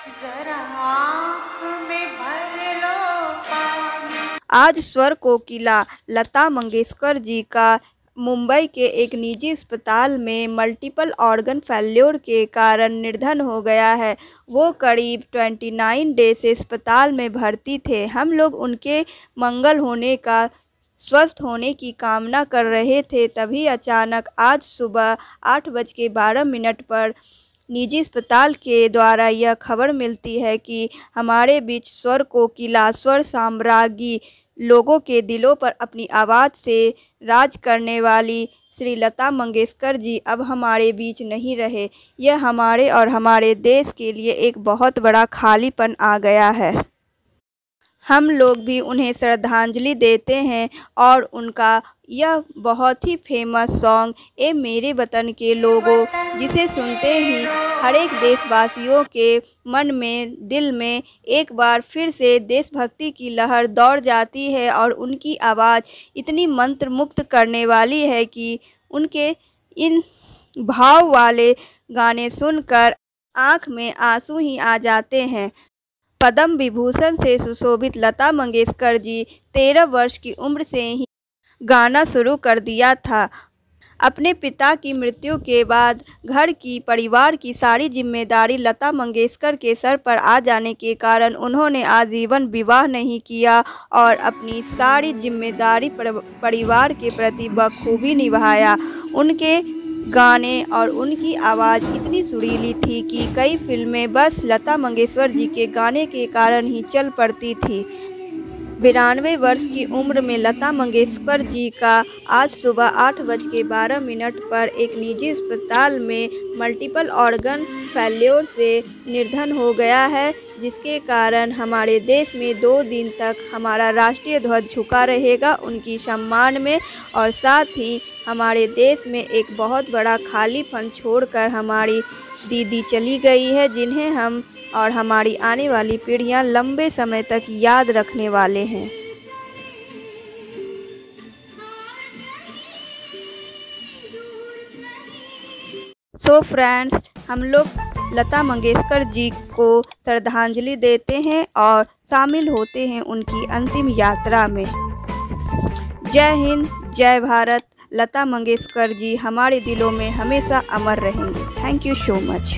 जरा आँख में भर लो पानी। आज स्वर कोकिला लता मंगेशकर जी का मुंबई के एक निजी अस्पताल में मल्टीपल ऑर्गन फेल्योर के कारण निधन हो गया है। वो करीब 29 डेज से अस्पताल में भर्ती थे। हम लोग उनके मंगल होने का, स्वस्थ होने की कामना कर रहे थे, तभी अचानक आज सुबह 8:12 पर निजी अस्पताल के द्वारा यह खबर मिलती है कि हमारे बीच स्वर कोकिला, स्वर साम्राज्ञी, लोगों के दिलों पर अपनी आवाज़ से राज करने वाली श्री लता मंगेशकर जी अब हमारे बीच नहीं रहे। यह हमारे और हमारे देश के लिए एक बहुत बड़ा खालीपन आ गया है। हम लोग भी उन्हें श्रद्धांजलि देते हैं और उनका यह बहुत ही फेमस सॉन्ग ए मेरे वतन के लोगों, जिसे सुनते ही हर एक देशवासियों के मन में, दिल में एक बार फिर से देशभक्ति की लहर दौड़ जाती है और उनकी आवाज़ इतनी मंत्रमुग्ध करने वाली है कि उनके इन भाव वाले गाने सुनकर आँख में आंसू ही आ जाते हैं। पद्म विभूषण से सुशोभित लता मंगेशकर जी 13 वर्ष की उम्र से ही गाना शुरू कर दिया था। अपने पिता की मृत्यु के बाद घर की, परिवार की सारी जिम्मेदारी लता मंगेशकर के सर पर आ जाने के कारण उन्होंने आजीवन विवाह नहीं किया और अपनी सारी जिम्मेदारी परिवार के प्रति बखूबी निभाया। उनके गाने और उनकी आवाज़ इतनी सुरीली थी कि कई फिल्में बस लता मंगेशकर जी के गाने के कारण ही चल पड़ती थी। 92 वर्ष की उम्र में लता मंगेशकर जी का आज सुबह 8:12 पर एक निजी अस्पताल में मल्टीपल ऑर्गन फेल्योर से निधन हो गया है, जिसके कारण हमारे देश में 2 दिन तक हमारा राष्ट्रीय ध्वज झुका रहेगा उनकी सम्मान में। और साथ ही हमारे देश में एक बहुत बड़ा खालीपन छोड़कर हमारी दीदी चली गई है, जिन्हें हम और हमारी आने वाली पीढ़ियां लंबे समय तक याद रखने वाले हैं। सो फ्रेंड्स, हम लोग लता मंगेशकर जी को श्रद्धांजलि देते हैं और शामिल होते हैं उनकी अंतिम यात्रा में। जय हिंद, जय भारत। लता मंगेशकर जी हमारे दिलों में हमेशा अमर रहेंगे। Thank you so much.